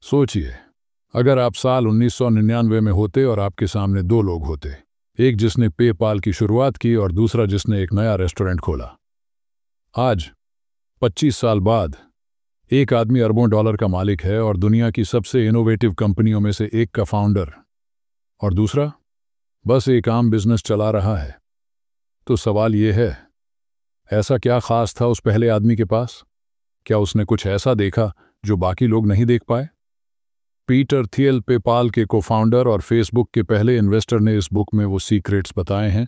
सोचिए, अगर आप साल 1999 में होते और आपके सामने दो लोग होते, एक जिसने पेपाल की शुरुआत की और दूसरा जिसने एक नया रेस्टोरेंट खोला। आज 25 साल बाद एक आदमी अरबों डॉलर का मालिक है और दुनिया की सबसे इनोवेटिव कंपनियों में से एक का फाउंडर, और दूसरा बस एक आम बिजनेस चला रहा है। तो सवाल ये है, ऐसा क्या खास था उस पहले आदमी के पास? क्या उसने कुछ ऐसा देखा जो बाकी लोग नहीं देख पाए? पीटर थियल, पेपाल के को-फाउंडर और फेसबुक के पहले इन्वेस्टर, ने इस बुक में वो सीक्रेट्स बताए हैं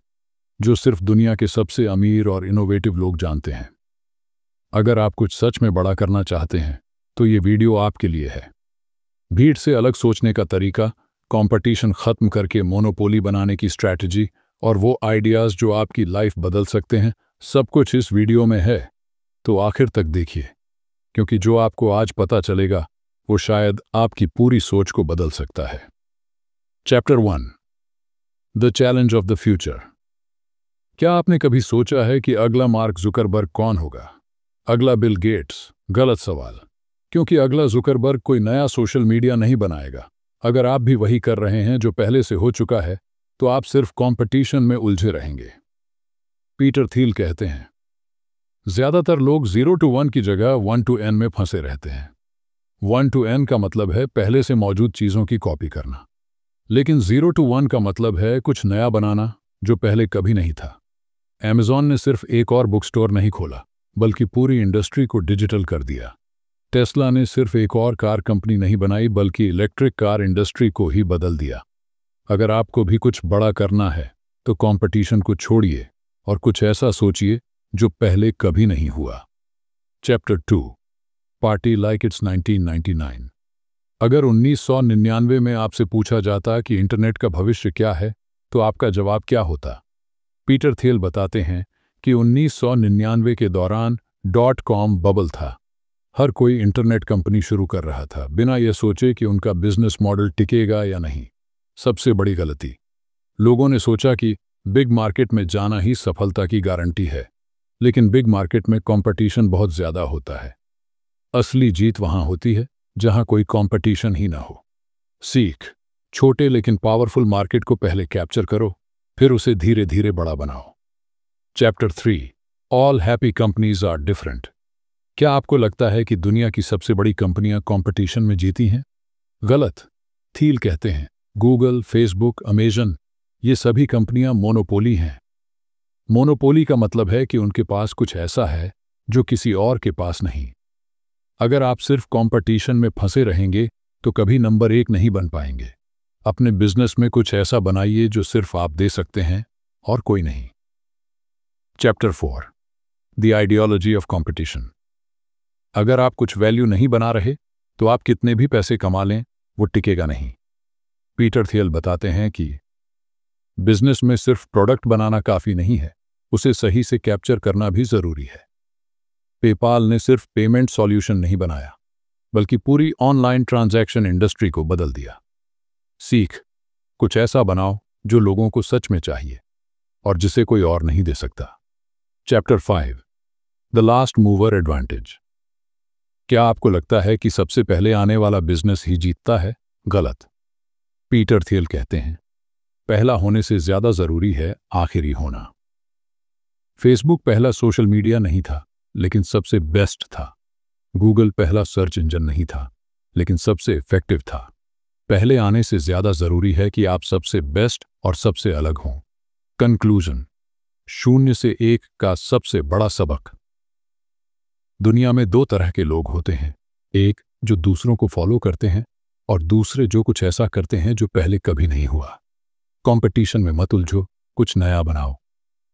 जो सिर्फ दुनिया के सबसे अमीर और इनोवेटिव लोग जानते हैं। अगर आप कुछ सच में बड़ा करना चाहते हैं तो ये वीडियो आपके लिए है। भीड़ से अलग सोचने का तरीका, कंपटीशन खत्म करके मोनोपोली बनाने की स्ट्रैटेजी और वो आइडियाज़ जो आपकी लाइफ बदल सकते हैं, सब कुछ इस वीडियो में है। तो आखिर तक देखिए, क्योंकि जो आपको आज पता चलेगा वो शायद आपकी पूरी सोच को बदल सकता है। Chapter 1, the challenge of the future. क्या आपने कभी सोचा है कि अगला मार्क जुकरबर्ग कौन होगा? अगला बिल गेट्स? गलत सवाल, क्योंकि अगला जुकरबर्ग कोई नया सोशल मीडिया नहीं बनाएगा। अगर आप भी वही कर रहे हैं जो पहले से हो चुका है, तो आप सिर्फ कंपटीशन में उलझे रहेंगे। पीटर थियल कहते हैं, ज्यादातर लोग 0 to 1 की जगह 1 to n में फंसे रहते हैं। 1 to n का मतलब है पहले से मौजूद चीजों की कॉपी करना, लेकिन 0 to 1 का मतलब है कुछ नया बनाना जो पहले कभी नहीं था। Amazon ने सिर्फ एक और बुक स्टोर नहीं खोला, बल्कि पूरी इंडस्ट्री को डिजिटल कर दिया। टेस्ला ने सिर्फ एक और कार कंपनी नहीं बनाई, बल्कि इलेक्ट्रिक कार इंडस्ट्री को ही बदल दिया। अगर आपको भी कुछ बड़ा करना है तो कंपटीशन को छोड़िए और कुछ ऐसा सोचिए जो पहले कभी नहीं हुआ। Chapter 2, party like it's 1999। अगर 1999 में आपसे पूछा जाता कि इंटरनेट का भविष्य क्या है, तो आपका जवाब क्या होता? पीटर थियल बताते हैं कि 1999 के दौरान .com बबल था। हर कोई इंटरनेट कंपनी शुरू कर रहा था, बिना यह सोचे कि उनका बिजनेस मॉडल टिकेगा या नहीं। सबसे बड़ी गलती, लोगों ने सोचा कि बिग मार्केट में जाना ही सफलता की गारंटी है, लेकिन बिग मार्केट में कंपटीशन बहुत ज्यादा होता है। असली जीत वहां होती है जहां कोई कंपटीशन ही ना हो। सीख, छोटे लेकिन पावरफुल मार्केट को पहले कैप्चर करो, फिर उसे धीरे धीरे बड़ा बनाओ। Chapter 3, all happy companies are different. क्या आपको लगता है कि दुनिया की सबसे बड़ी कंपनियां कंपटीशन में जीती हैं? गलत। थियल कहते हैं, गूगल, फेसबुक, अमेजन, ये सभी कंपनियां मोनोपोली हैं। मोनोपोली का मतलब है कि उनके पास कुछ ऐसा है जो किसी और के पास नहीं। अगर आप सिर्फ कंपटीशन में फंसे रहेंगे तो कभी नंबर 1 नहीं बन पाएंगे। अपने बिजनेस में कुछ ऐसा बनाइए जो सिर्फ आप दे सकते हैं और कोई नहीं। Chapter 4, the ideology of competition. अगर आप कुछ वैल्यू नहीं बना रहे तो आप कितने भी पैसे कमा लें, वो टिकेगा नहीं। पीटर थियल बताते हैं कि बिजनेस में सिर्फ प्रोडक्ट बनाना काफी नहीं है, उसे सही से कैप्चर करना भी जरूरी है। पेपाल ने सिर्फ पेमेंट सॉल्यूशन नहीं बनाया, बल्कि पूरी ऑनलाइन ट्रांजैक्शन इंडस्ट्री को बदल दिया। सीख, कुछ ऐसा बनाओ जो लोगों को सच में चाहिए और जिसे कोई और नहीं दे सकता। Chapter 5, the last mover advantage. क्या आपको लगता है कि सबसे पहले आने वाला बिजनेस ही जीतता है? गलत। पीटर थियल कहते हैं, पहला होने से ज्यादा जरूरी है आखिरी होना। फेसबुक पहला सोशल मीडिया नहीं था, लेकिन सबसे बेस्ट था। गूगल पहला सर्च इंजन नहीं था, लेकिन सबसे इफेक्टिव था। पहले आने से ज्यादा जरूरी है कि आप सबसे बेस्ट और सबसे अलग हों। कंक्लूजन, 0 से 1 का सबसे बड़ा सबक। दुनिया में 2 तरह के लोग होते हैं, एक जो दूसरों को फॉलो करते हैं और दूसरे जो कुछ ऐसा करते हैं जो पहले कभी नहीं हुआ। कंपटीशन में मत उलझो, कुछ नया बनाओ।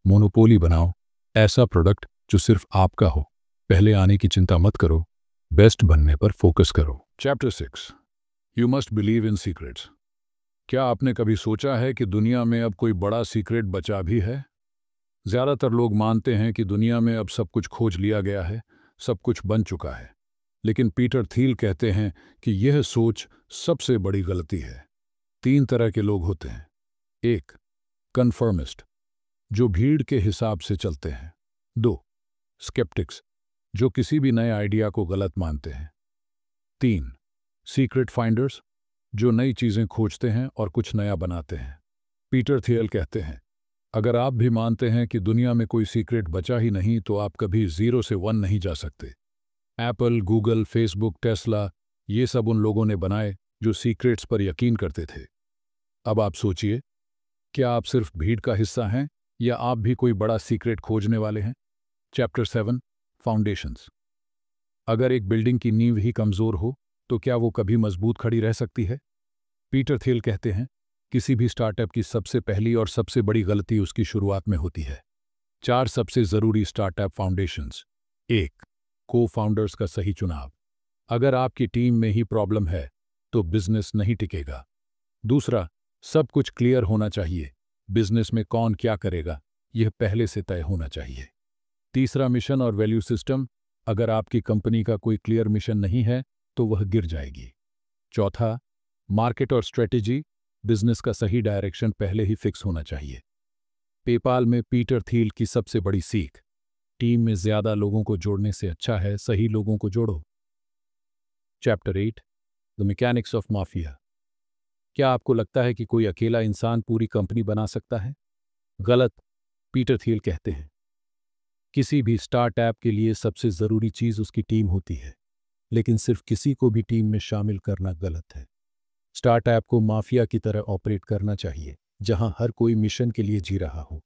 मोनोपोली बनाओ, ऐसा प्रोडक्ट जो सिर्फ आपका हो। पहले आने की चिंता मत करो, बेस्ट बनने पर फोकस करो। Chapter 6, you must believe in secrets. क्या आपने कभी सोचा है कि दुनिया में अब कोई बड़ा सीक्रेट बचा भी है? ज्यादातर लोग मानते हैं कि दुनिया में अब सब कुछ खोज लिया गया है, सब कुछ बन चुका है। लेकिन पीटर थियल कहते हैं कि यह सोच सबसे बड़ी गलती है। 3 तरह के लोग होते हैं। 1, कन्फर्मिस्ट, जो भीड़ के हिसाब से चलते हैं। 2, स्केप्टिक्स, जो किसी भी नए आइडिया को गलत मानते हैं। 3, सीक्रेट फाइंडर्स, जो नई चीज़ें खोजते हैं और कुछ नया बनाते हैं। पीटर थियल कहते हैं, अगर आप भी मानते हैं कि दुनिया में कोई सीक्रेट बचा ही नहीं तो आप कभी 0 से 1 नहीं जा सकते। एप्पल, गूगल, फेसबुक, टेस्ला, ये सब उन लोगों ने बनाए जो सीक्रेट्स पर यकीन करते थे। अब आप सोचिए, क्या आप सिर्फ भीड़ का हिस्सा हैं या आप भी कोई बड़ा सीक्रेट खोजने वाले हैं? Chapter 7, foundations. अगर एक बिल्डिंग की नींव ही कमजोर हो तो क्या वो कभी मजबूत खड़ी रह सकती है? पीटर थियल कहते हैं, किसी भी स्टार्टअप की सबसे पहली और सबसे बड़ी गलती उसकी शुरुआत में होती है। 4 सबसे जरूरी स्टार्टअप फाउंडेशंस। 1, को फाउंडर्स का सही चुनाव। अगर आपकी टीम में ही प्रॉब्लम है तो बिजनेस नहीं टिकेगा। दूसरा, सब कुछ क्लियर होना चाहिए। बिजनेस में कौन क्या करेगा यह पहले से तय होना चाहिए। तीसरा, मिशन और वैल्यू सिस्टम। अगर आपकी कंपनी का कोई क्लियर मिशन नहीं है तो वह गिर जाएगी। चौथा, मार्केट और स्ट्रेटेजी। बिजनेस का सही डायरेक्शन पहले ही फिक्स होना चाहिए। पेपाल में पीटर थियल की सबसे बड़ी सीख, टीम में ज्यादा लोगों को जोड़ने से अच्छा है सही लोगों को जोड़ो। Chapter 8, the mechanics of mafia. क्या आपको लगता है कि कोई अकेला इंसान पूरी कंपनी बना सकता है? गलत। पीटर थियल कहते हैं, किसी भी स्टार्टअप के लिए सबसे जरूरी चीज उसकी टीम होती है, लेकिन सिर्फ किसी को भी टीम में शामिल करना गलत है। स्टार्टअप को माफिया की तरह ऑपरेट करना चाहिए, जहां हर कोई मिशन के लिए जी रहा हो।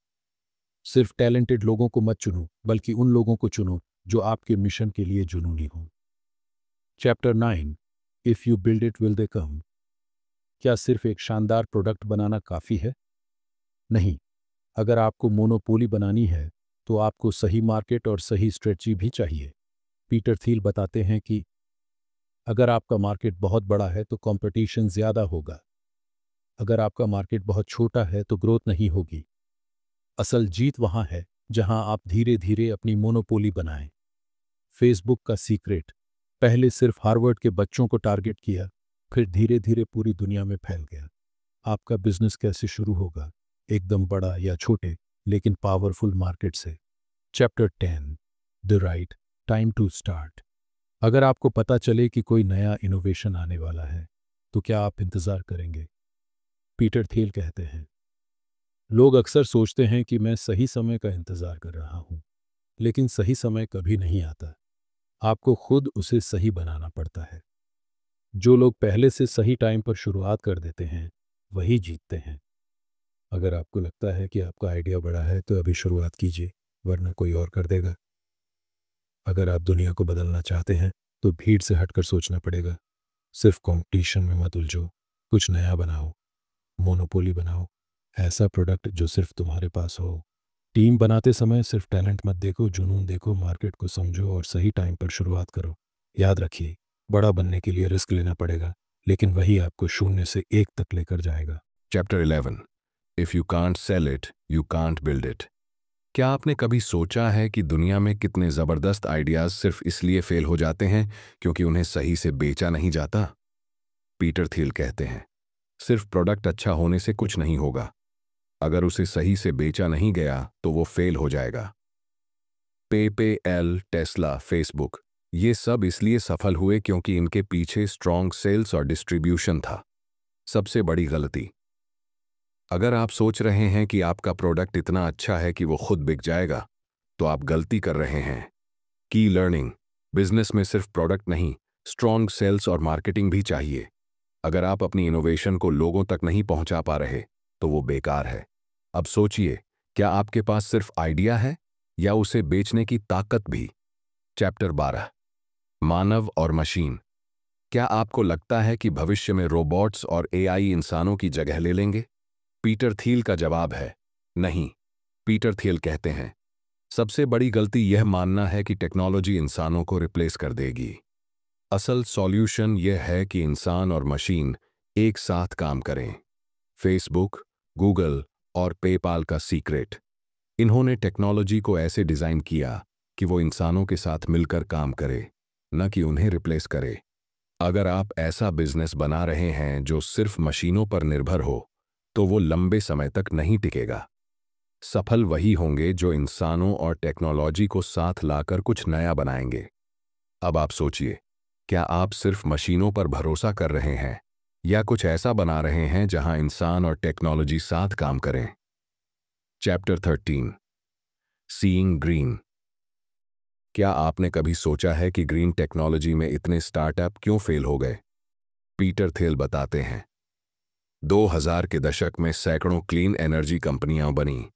सिर्फ टैलेंटेड लोगों को मत चुनो, बल्कि उन लोगों को चुनो जो आपके मिशन के लिए जुनूनी हो। Chapter 9, if you build it will they come. क्या सिर्फ एक शानदार प्रोडक्ट बनाना काफी है? नहीं। अगर आपको मोनोपोली बनानी है तो आपको सही मार्केट और सही स्ट्रेटजी भी चाहिए। पीटर थियल बताते हैं कि अगर आपका मार्केट बहुत बड़ा है तो कंपटीशन ज्यादा होगा। अगर आपका मार्केट बहुत छोटा है तो ग्रोथ नहीं होगी। असल जीत वहां है जहां आप धीरे धीरे अपनी मोनोपोली बनाएं। फेसबुक का सीक्रेट, पहले सिर्फ हार्वर्ड के बच्चों को टारगेट किया, फिर धीरे धीरे पूरी दुनिया में फैल गया। आपका बिजनेस कैसे शुरू होगा? एकदम बड़ा या छोटे लेकिन पावरफुल मार्केट से। Chapter 10, the right time to start. अगर आपको पता चले कि कोई नया इनोवेशन आने वाला है तो क्या आप इंतजार करेंगे? पीटर थियल कहते हैं, लोग अक्सर सोचते हैं कि मैं सही समय का इंतजार कर रहा हूं, लेकिन सही समय कभी नहीं आता। आपको खुद उसे सही बनाना पड़ता है। जो लोग पहले से सही टाइम पर शुरुआत कर देते हैं वही जीतते हैं। अगर आपको लगता है कि आपका आइडिया बड़ा है तो अभी शुरुआत कीजिए, वरना कोई और कर देगा। अगर आप दुनिया को बदलना चाहते हैं तो भीड़ से हटकर सोचना पड़ेगा। सिर्फ कंपटीशन में मत उलझो, कुछ नया बनाओ, मोनोपोली बनाओ, ऐसा प्रोडक्ट जो सिर्फ तुम्हारे पास हो। टीम बनाते समय सिर्फ टैलेंट मत देखो, जुनून देखो, मार्केट को समझो और सही टाइम पर शुरुआत करो। याद रखिए, बड़ा बनने के लिए रिस्क लेना पड़ेगा, लेकिन वही आपको 0 से 1 तक लेकर जाएगा। Chapter 11, if you can't sell it you can't build it. क्या आपने कभी सोचा है कि दुनिया में कितने ज़बरदस्त आइडियाज़ सिर्फ इसलिए फेल हो जाते हैं क्योंकि उन्हें सही से बेचा नहीं जाता? पीटर थियल कहते हैं, सिर्फ प्रोडक्ट अच्छा होने से कुछ नहीं होगा। अगर उसे सही से बेचा नहीं गया तो वो फेल हो जाएगा। पेपैल, टेस्ला, फेसबुक, ये सब इसलिए सफल हुए क्योंकि इनके पीछे स्ट्रॉन्ग सेल्स और डिस्ट्रीब्यूशन था। सबसे बड़ी गलती, अगर आप सोच रहे हैं कि आपका प्रोडक्ट इतना अच्छा है कि वो खुद बिक जाएगा, तो आप गलती कर रहे हैं। की लर्निंग, बिजनेस में सिर्फ प्रोडक्ट नहीं, स्ट्रॉन्ग सेल्स और मार्केटिंग भी चाहिए। अगर आप अपनी इनोवेशन को लोगों तक नहीं पहुंचा पा रहे तो वो बेकार है। अब सोचिए, क्या आपके पास सिर्फ आइडिया है या उसे बेचने की ताकत भी? चैप्टर 12, मानव और मशीन। क्या आपको लगता है कि भविष्य में रोबोट्स और एआई इंसानों की जगह ले लेंगे? पीटर थियल का जवाब है नहीं। पीटर थियल कहते हैं, सबसे बड़ी गलती यह मानना है कि टेक्नोलॉजी इंसानों को रिप्लेस कर देगी। असल सॉल्यूशन यह है कि इंसान और मशीन एक साथ काम करें। फेसबुक, गूगल और पेपाल का सीक्रेट, इन्होंने टेक्नोलॉजी को ऐसे डिजाइन किया कि वो इंसानों के साथ मिलकर काम करे, न कि उन्हें रिप्लेस करे। अगर आप ऐसा बिजनेस बना रहे हैं जो सिर्फ मशीनों पर निर्भर हो तो वो लंबे समय तक नहीं टिकेगा। सफल वही होंगे जो इंसानों और टेक्नोलॉजी को साथ लाकर कुछ नया बनाएंगे। अब आप सोचिए, क्या आप सिर्फ मशीनों पर भरोसा कर रहे हैं या कुछ ऐसा बना रहे हैं जहां इंसान और टेक्नोलॉजी साथ काम करें? Chapter 13, seeing green. क्या आपने कभी सोचा है कि ग्रीन टेक्नोलॉजी में इतने स्टार्टअप क्यों फेल हो गए? पीटर थियल बताते हैं, 2000 के दशक में सैकड़ों क्लीन एनर्जी कंपनियां बनी,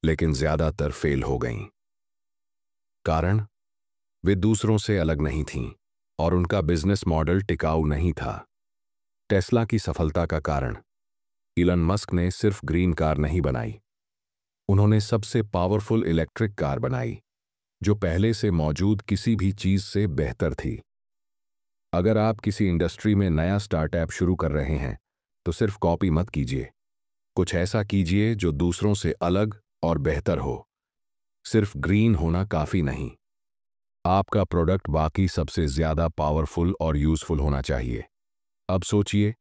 लेकिन ज्यादातर फेल हो गईं। कारण? वे दूसरों से अलग नहीं थीं और उनका बिजनेस मॉडल टिकाऊ नहीं था। टेस्ला की सफलता का कारण? इलन मस्क ने सिर्फ ग्रीन कार नहीं बनाई, उन्होंने सबसे पावरफुल इलेक्ट्रिक कार बनाई, जो पहले से मौजूद किसी भी चीज से बेहतर थी। अगर आप किसी इंडस्ट्री में नया स्टार्टअप शुरू कर रहे हैं, तो सिर्फ कॉपी मत कीजिए, कुछ ऐसा कीजिए जो दूसरों से अलग और बेहतर हो। सिर्फ ग्रीन होना काफी नहीं, आपका प्रोडक्ट बाकी सबसे ज्यादा पावरफुल और यूजफुल होना चाहिए। अब सोचिए,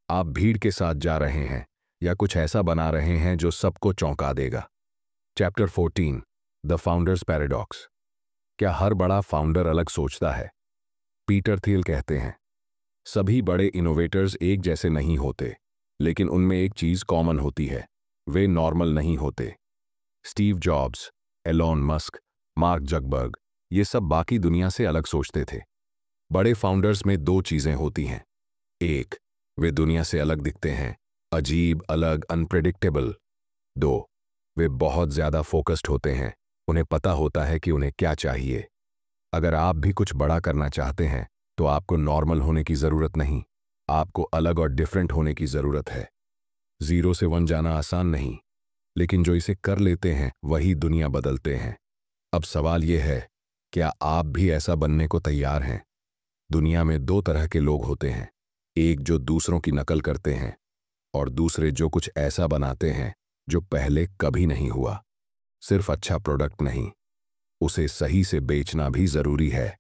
आप भीड़ के साथ जा रहे हैं या कुछ ऐसा बना रहे हैं जो सबको चौंका देगा। Chapter 14, the founders paradox. क्या हर बड़ा फाउंडर अलग सोचता है? पीटर थियल कहते हैं, सभी बड़े इनोवेटर्स एक जैसे नहीं होते, लेकिन उनमें एक चीज कॉमन होती है, वे नॉर्मल नहीं होते। Steve Jobs, Elon Musk, Mark Zuckerberg, ये सब बाकी दुनिया से अलग सोचते थे। बड़े फाउंडर्स में दो चीजें होती हैं। एक, वे दुनिया से अलग दिखते हैं, अजीब, अलग, अनप्रेडिक्टेबल। दो, वे बहुत ज्यादा फोकस्ड होते हैं, उन्हें पता होता है कि उन्हें क्या चाहिए। अगर आप भी कुछ बड़ा करना चाहते हैं, तो आपको नॉर्मल होने की जरूरत नहीं, आपको अलग और डिफरेंट होने की जरूरत है। 0 से 1 जाना आसान नहीं, लेकिन जो इसे कर लेते हैं वही दुनिया बदलते हैं। अब सवाल यह है, क्या आप भी ऐसा बनने को तैयार हैं? दुनिया में दो तरह के लोग होते हैं, एक जो दूसरों की नकल करते हैं और दूसरे जो कुछ ऐसा बनाते हैं जो पहले कभी नहीं हुआ। सिर्फ अच्छा प्रोडक्ट नहीं, उसे सही से बेचना भी जरूरी है।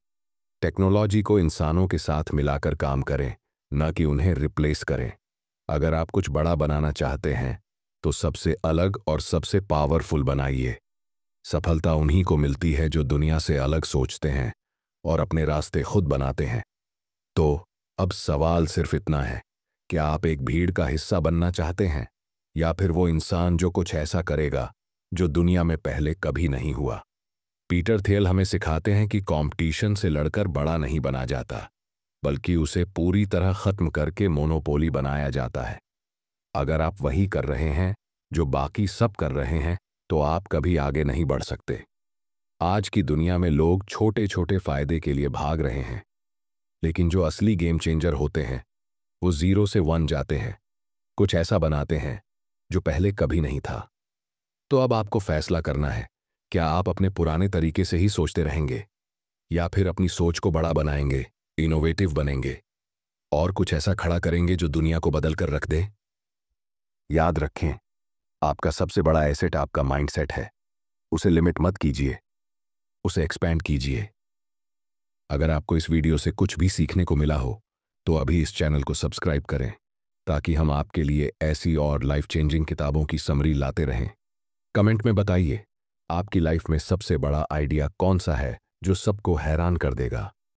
टेक्नोलॉजी को इंसानों के साथ मिलाकर काम करें, न कि उन्हें रिप्लेस करें। अगर आप कुछ बड़ा बनाना चाहते हैं, तो सबसे अलग और सबसे पावरफुल बनाइए। सफलता उन्हीं को मिलती है जो दुनिया से अलग सोचते हैं और अपने रास्ते खुद बनाते हैं। तो अब सवाल सिर्फ इतना है, क्या आप एक भीड़ का हिस्सा बनना चाहते हैं या फिर वो इंसान जो कुछ ऐसा करेगा जो दुनिया में पहले कभी नहीं हुआ? पीटर थियल हमें सिखाते हैं कि कंपटीशन से लड़कर बड़ा नहीं बना जाता, बल्कि उसे पूरी तरह खत्म करके मोनोपोली बनाया जाता है। अगर आप वही कर रहे हैं जो बाकी सब कर रहे हैं, तो आप कभी आगे नहीं बढ़ सकते। आज की दुनिया में लोग छोटे छोटे फायदे के लिए भाग रहे हैं, लेकिन जो असली गेम चेंजर होते हैं, वो 0 से 1 जाते हैं, कुछ ऐसा बनाते हैं जो पहले कभी नहीं था। तो अब आपको फैसला करना है, क्या आप अपने पुराने तरीके से ही सोचते रहेंगे या फिर अपनी सोच को बड़ा बनाएंगे, इनोवेटिव बनेंगे और कुछ ऐसा खड़ा करेंगे जो दुनिया को बदल कर रख दे? याद रखें, आपका सबसे बड़ा एसेट आपका माइंडसेट है। उसे लिमिट मत कीजिए, उसे एक्सपैंड कीजिए। अगर आपको इस वीडियो से कुछ भी सीखने को मिला हो, तो अभी इस चैनल को सब्सक्राइब करें, ताकि हम आपके लिए ऐसी और लाइफ चेंजिंग किताबों की समरी लाते रहें। कमेंट में बताइए, आपकी लाइफ में सबसे बड़ा आइडिया कौन सा है जो सबको हैरान कर देगा।